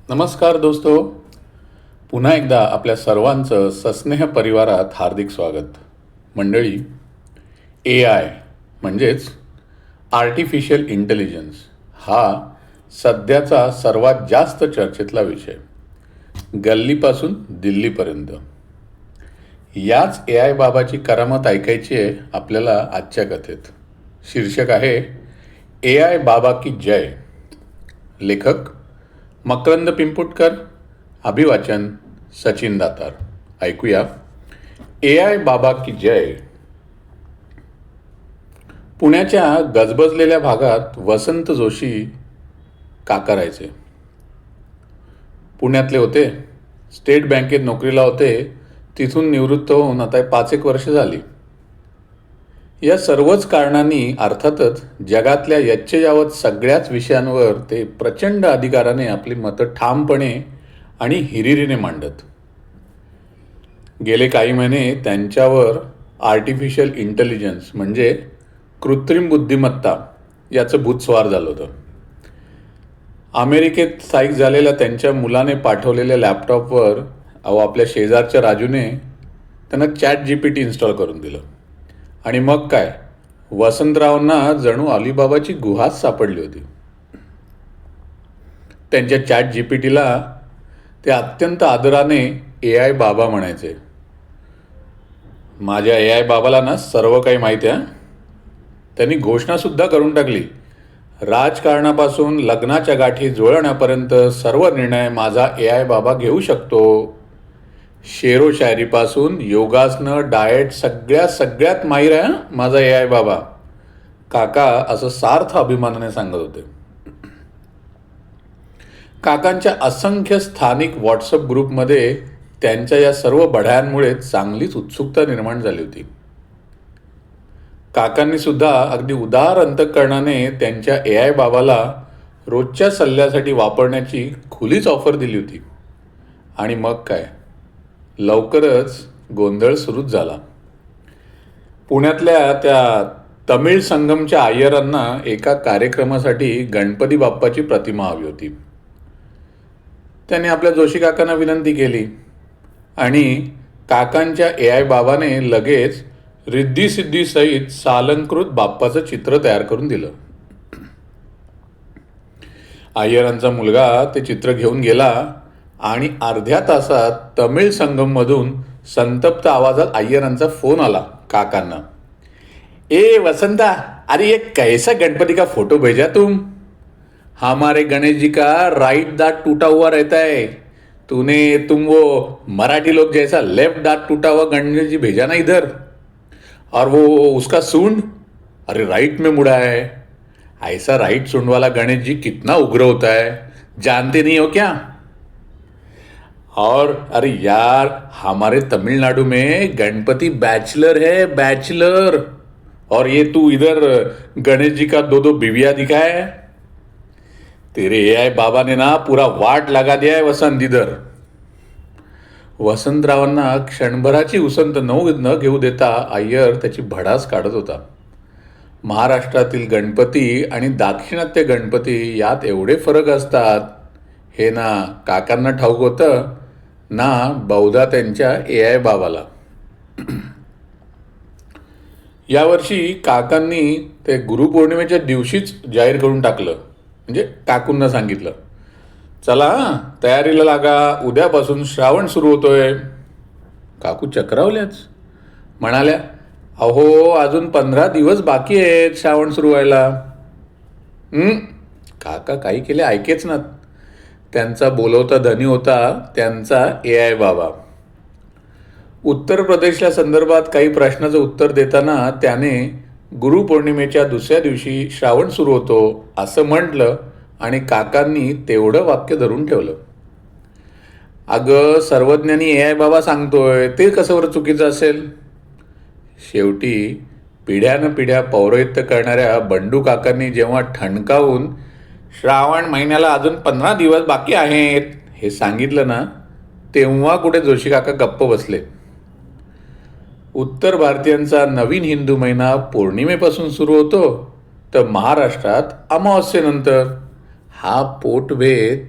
नमस्कार दोस्तो, पुन्हा एकदा आपल्या सर्वांचं सस्नेह परिवारात हार्दिक स्वागत. मंडळी, AI म्हणजेच आर्टिफिशियल इंटेलिजन्स हा सध्याचा सर्वात जास्त चर्चेतला विषय. गल्लीपासून दिल्लीपर्यंत याच AI बाबाची करामत ऐकायची आहे आपल्याला आजच्या कथेत. शीर्षक आहे AI बाबा की जय. लेखक मकरंद पिंपुटकर, अभिवाचन सचिन दातार. ऐकूया AI बाबा की जय. पुण्याच्या गजबजलेल्या भागात वसंत जोशी काका राहायचे. पुण्यातले होते, स्टेट बँकेत नोकरीला होते. तिथून निवृत्त होऊन आता 5-1 वर्ष झाली. या सर्वच कारणांनी अर्थातच जगातल्या यच्चयावत सगळ्याच विषयांवर ते प्रचंड अधिकाराने आपली मतं ठामपणे आणि हिरिरीने मांडत. गेले काही महिने त्यांच्यावर आर्टिफिशियल इंटेलिजन्स म्हणजे कृत्रिम बुद्धिमत्ता याचं भूत स्वार झालं होतं. अमेरिकेत स्थायिक झालेल्या त्यांच्या मुलाने पाठवलेल्या लॅपटॉपवर आपल्या शेजारच्या राजूने त्यांना ChatGPT इन्स्टॉल करून दिलं. आणि मग काय, वसंतरावांना जणू अलिबाबाची गुहाच सापडली होती. त्यांच्या ChatGPTला ते अत्यंत आदराने AI बाबा म्हणायचे. माझ्या AI बाबाला ना सर्व काही माहिती आहे. त्यांनी घोषणासुद्धा करून टाकली, राजकारणापासून लग्नाच्या गाठी जुळवण्यापर्यंत सर्व निर्णय माझा AI बाबा घेऊ शकतो. शेरो शायरीपासून योगासनं, डाएट सगळ्यात माहीर आहे माझा AI बाबा, काका असं सार्थ अभिमानाने सांगत होते. काकांच्या असंख्य स्थानिक व्हॉट्सअप ग्रुपमध्ये त्यांच्या या सर्व बढायांमुळे चांगलीच उत्सुकता निर्माण झाली होती. काकांनी सुद्धा अगदी उदार अंतःकरणाने त्यांच्या AI बाबाला रोजच्या सल्ल्यासाठी वापरण्याची खुलीच ऑफर दिली होती. आणि मग काय, लवकरच गोंधळ सुरूच झाला. पुण्यातल्या त्या तमिळ संगमच्या अय्यरांना एका कार्यक्रमासाठी गणपती बाप्पाची प्रतिमा हवी होती. त्याने आपल्या जोशी काकांना विनंती केली आणि काकांच्या AI बाबाने लगेच रिद्धी सहित सालंकृत बाप्पाचं चित्र तयार करून दिलं. अय्यरांचा मुलगा ते चित्र घेऊन गेला आणि अर्ध्या तासात तमिळ संगममधून संतप्त आवाजात अय्यरांचा फोन आला काकांना. ए वसंता, अरे ये कैसा गणपति का फोटो भेजा तुम? हमारे गणेश जी का राइट दांत टूटा हुआ रहता है. तुम वो मराठी लोग जैसा लेफ्ट दांत टूटा हुआ गणेश जी भेजा ना इधर. और वो उसका सूंड, अरे राइट में मुड़ा है. ऐसा राइट सूंड वाला गणेश जी कितना उग्र होता है, जानते नहीं हो क्या? और अरे यार, हमारे तमिलनाडु में गणपति बैचलर है, बैचलर. और ये तू इधर गणेश जी का 2 बीवियां दिखाए. तेरे AI बाबा ने ना पूरा वाट लगा दिया है वसंत इधर. वसंतरावांना क्षणभराची उसंत न घेऊ देता अय्यर त्याची भडास काढत होता. महाराष्ट्रातील गणपती आणि दाक्षिणात्य गणपती यात एवढे फरक असतात हे ना काकांना ठाऊक होतं, ना बहुधा त्यांच्या AI बाबाला. यावर्षी काकांनी ते गुरुपौर्णिमेच्या दिवशीच जाहीर करून टाकलं. म्हणजे काकूंना सांगितलं, चला तयारीला लागा, उद्यापासून श्रावण सुरू होतोय. काकू चक्रावल्याच, म्हणाल्या, अहो अजून 15 दिवस बाकी आहेत श्रावण सुरू व्हायला. काका काही केले ऐकेच ना. त्यांचा बोलवता धनी होता त्यांचा AI बाबा. उत्तर प्रदेशच्या संदर्भात काही प्रश्नाचं उत्तर देताना त्याने गुरुपौर्णिमेच्या दुसऱ्या दिवशी श्रावण सुरू होतो असं म्हटलं आणि काकांनी तेवढं वाक्य धरून ठेवलं. अगं, सर्वज्ञानी AI बाबा सांगतोय, ते कसं चुकीचं असेल? शेवटी पिढ्यानपिढ्या पौरोहित्य करणाऱ्या बंडू काकांनी जेव्हा ठणकावून श्रावण महिन्याला अजून 15 दिवस बाकी आहेत हे सांगितलं ना, तेव्हा कुठे जोशी काका गप्प बसले. उत्तर भारतीयांचा नवीन हिंदू महिना पौर्णिमेपासून सुरू होतो, तर महाराष्ट्रात अमावस्येनंतर. हा पोटभेद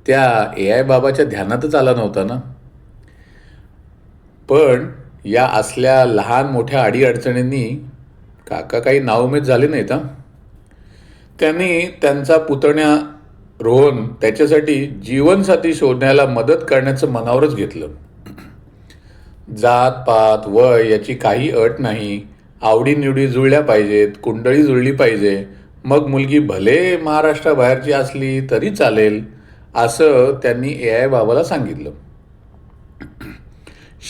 त्या AI बाबाच्या ध्यानातच आला नव्हता ना. पण या असल्या लहान मोठ्या अडीअडचणींनी काका काही नाउमेद झाले नाहीत. त्यांनी त्यांचा पुतण्या रोहन त्याच्यासाठी जीवनसाथी शोधण्याला मदत करण्याचं मनावरच घेतलं. जात पात वय याची काही अट नाही. आवडीनिवडी जुळल्या पाहिजेत, कुंडळी जुळली पाहिजे, मग मुलगी भले महाराष्ट्राबाहेरची असली तरी चालेल, असं त्यांनी AI बाबाला सांगितलं.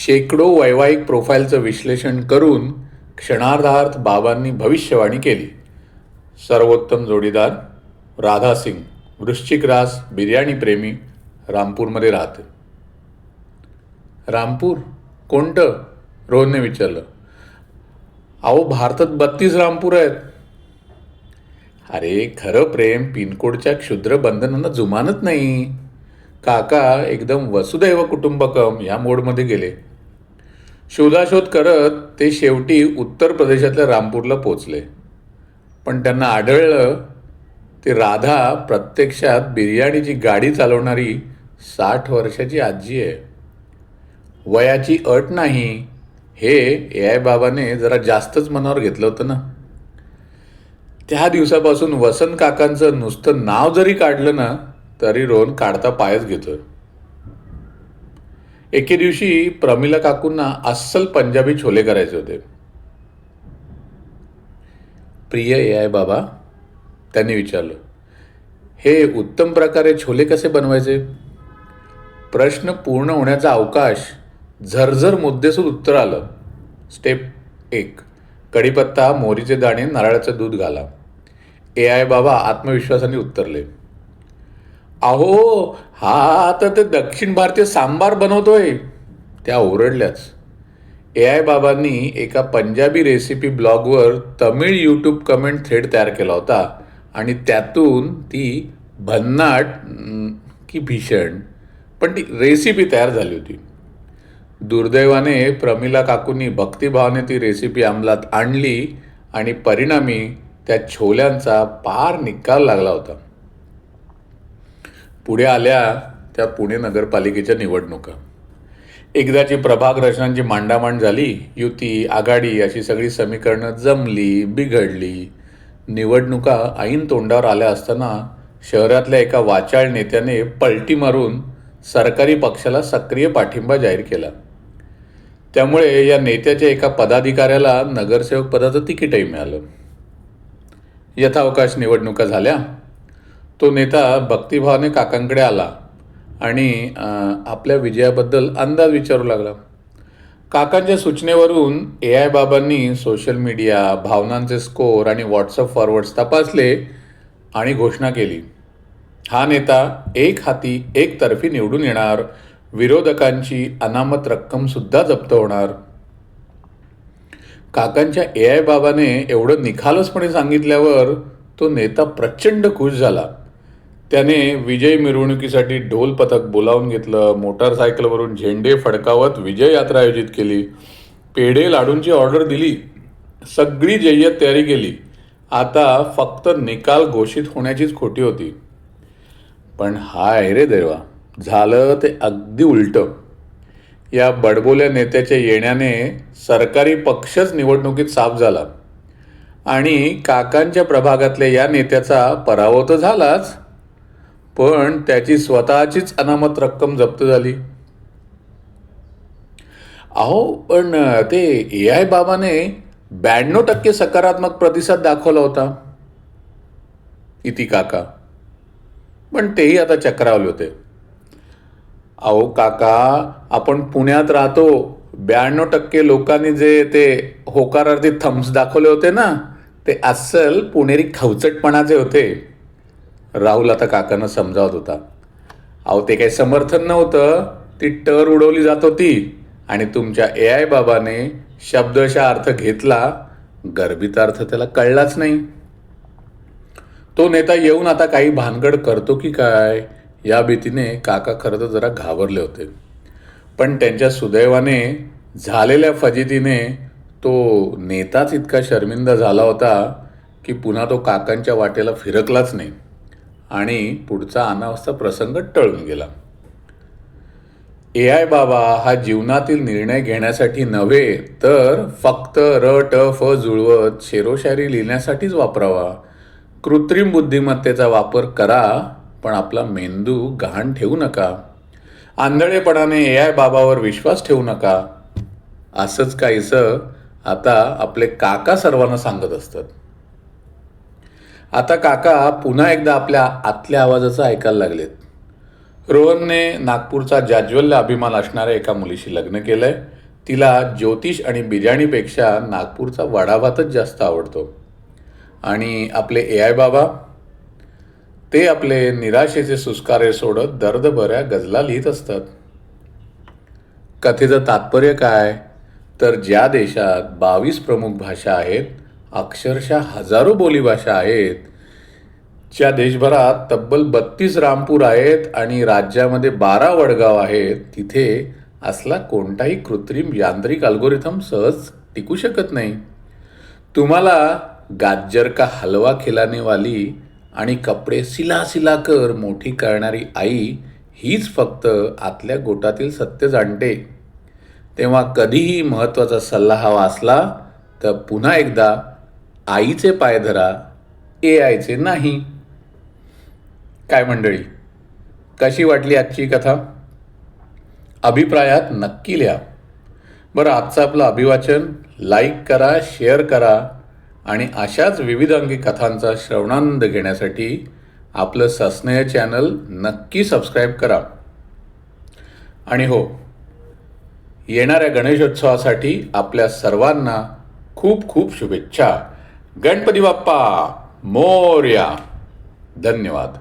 शेकडो वैवाहिक प्रोफाईलचं विश्लेषण करून क्षणार्धात बाबांनी भविष्यवाणी केली. सर्वोत्तम जोडीदार राधा सिंग, वृश्चिक रास, बिर्याणी प्रेमी, रामपूरमध्ये राहते. रामपूर कोणतं? रोहनने विचारलं. अहो, भारतात 32 रामपूर आहेत. अरे, खरं प्रेम पिनकोडच्या क्षुद्र बंधनांना जुमानत नाही. काका एकदम वसुदैव कुटुंबकम या मोडमध्ये गेले. शोधाशोध करत ते शेवटी उत्तर प्रदेशातल्या रामपूरला पोचले. पण त्यांना आढळलं ती राधा प्रत्यक्षात बिर्याणीची गाडी चालवणारी 60 वर्षाची आजी आहे. वयाची अट नाही, हे AI बाबाने जरा जास्तच मनावर घेतलं होतं ना. त्या दिवसापासून वसंत काकांचं नुसतं नाव जरी काढलं ना तरी रोहन काढता पायच घेतोय. एके दिवशी प्रमिला काकूंना अस्सल पंजाबी छोले करायचे होते. प्रिय AI बाबा, त्यांनी विचारलं, हे उत्तम प्रकारे छोले कसे बनवायचे? प्रश्न पूर्ण होण्याचा अवकाश झरझर मुद्देसूद उत्तर आलं. स्टेप 1, कढीपत्ता, मोहरीचे दाणे, नारळाचं दूध घाला. AI बाबा आत्मविश्वासाने उत्तरले, अहो, हा आता ते दक्षिण भारतीय सांबार बनवतोय. त्या ओरडल्याच. AI बाबांनी एका पंजाबी रेसिपी ब्लॉगवर तमिळ यूट्यूब कमेंट थ्रेड तयार केला होता आणि त्यातून ती भन्नाट की भीषण पण ती रेसिपी तयार झाली होती. दुर्दैवाने प्रमिला काकूंनी भक्तिभावाने ती रेसिपी अंमलात आणली आणि परिणामी त्या छोल्यांचा पार निकाल लागला होता. पुढे आल्या त्या पुणे नगरपालिकेच्या निवडणुका. एकदाची प्रभाग रचनांची मांडामांड झाली. युती, आघाडी अशी सगळी समीकरणं जमली, बिघडली. निवडणुका ऐन तोंडावर आल्या असताना शहरातल्या एका वाचाळ नेत्याने पलटी मारून सरकारी पक्षाला सक्रिय पाठिंबा जाहीर केला. त्यामुळे या नेत्याच्या एका पदाधिकाऱ्याला नगरसेवक पदाचं तिकीटही मिळालं. यथावकाश निवडणुका झाल्या. तो नेता भक्तिभावाने काकांकडे आला आणि आपल्या विजयाबद्दल अंदाज विचारू लागला. काकांच्या सूचनेवरून AI बाबांनी सोशल मीडिया, भावनांचे स्कोर आणि व्हॉट्सअप फॉरवर्ड्स तपासले आणि घोषणा केली, हा नेता एक हाती एकतर्फी निवडून येणार. विरोधकांची अनामत रक्कमसुद्धा जप्त होणार. काकांच्या AI बाबाने एवढं निखालसपणे सांगितल्यावर तो नेता प्रचंड खुश झाला. त्याने विजय मिरवणुकीसाठी ढोल पथक बोलावून घेतलं. मोटारसायकलवरून झेंडे फडकावत विजय यात्रा आयोजित केली. पेढे लाडूंची ऑर्डर दिली. सगळी जय्यत तयारी केली. आता फक्त निकाल घोषित होण्याचीच खोटी होती. पण हाय रे देवा, झालं ते अगदी उलटं. या बडबोल्या नेत्याच्या येण्याने सरकारी पक्षच निवडणुकीत साफ झाला आणि काकांच्या प्रभागातल्या या नेत्याचा पराभव तर झालाच, पण त्याची स्वतःचीच अनामत रक्कम जप्त झाली. अहो, पण ते AI बाबाने 92% सकारात्मक प्रतिसाद दाखवला होता. इति काका. पण तेही आता चक्रावले होते. अहो काका, आपण पुण्यात राहतो. 92% लोकांनी जे ते होकारार्थी थम्स दाखवले होते ना, ते अस्सल पुणेरी खवचटपणाचे होते. राहुल आता काकांना समजावत होता. अहो, ते काही समर्थन नव्हतं, ती टर उडवली जात होती आणि तुमच्या AI बाबाने शब्दशः अर्थ घेतला, गर्भित अर्थ त्याला कळलाच नाही. तो नेता येऊन आता काही भानगड करतो की काय या भीतीने काका खरं तर जरा घाबरले होते. पण त्यांच्या सुदैवाने झालेल्या फजितीने तो नेताच इतका शर्मिंदा झाला होता की पुन्हा तो काकांच्या वाटेला फिरकलाच नाही आणि पुढचा अनावस्था प्रसंग टळून गेला. AI बाबा हा जीवनातील निर्णय घेण्यासाठी नव्हे तर फक्त र ट फ जुळवत शेरोशायरी लिहिण्यासाठीच वापरावा. कृत्रिम बुद्धिमत्तेचा वापर करा, पण आपला मेंदू गहाण ठेवू नका. आंधळेपणाने AI बाबावर विश्वास ठेवू नका. असंच काहीसं आता आपले काका सर्वांना सांगत असतात. आता काका पुन्हा एकदा आपल्या आतल्या आवाजाचं ऐकायला लागलेत. रोहनने नागपूरचा जाज्वल्य अभिमान असणाऱ्या एका मुलीशी लग्न केलंय. तिला ज्योतिष आणि बिर्याणीपेक्षा नागपूरचा वडाभातच जास्त आवडतो. आणि आपले AI बाबा, ते आपले निराशेचे सुस्कारे सोडत दर्दभऱ्या गझला लिहित असतात. कथेचं तात्पर्य काय? तर ज्या देशात 22 प्रमुख भाषा आहेत, अक्षरशः हजारो बोलीभाषा आहेत, ज्या देशभरात तब्बल 32 रामपूर आहेत आणि राज्यामध्ये 12 वडगाव आहेत, तिथे असला कोणताही कृत्रिम यांत्रिक अल्गोरिथम सहज टिकू शकत नाही. तुम्हाला गाजर का हलवा खिलाने वाली आणि कपडे सिला सिला कर मोठी करणारी आई हीच फक्त आतल्या गोटातील सत्य जाणते. तेव्हा कधीही महत्त्वाचा सल्ला हवा असला तर पुन्हा एकदा आईचे पाय धरा, AIचे नाही. काय मंडळी, कशी वाटली आजची कथा? अभिप्रायात नक्की लिहा. बरं, आजचं आपलं अभिवाचन लाईक करा, शेअर करा आणि अशाच विविध अंगी कथांचा श्रवणानंद घेण्यासाठी आपलं सस्नेह चॅनल नक्की सबस्क्राईब करा. आणि हो, येणाऱ्या गणेशोत्सवासाठी आपल्या सर्वांना खूप खूप शुभेच्छा. गणपती बाप्पा मोरया. धन्यवाद.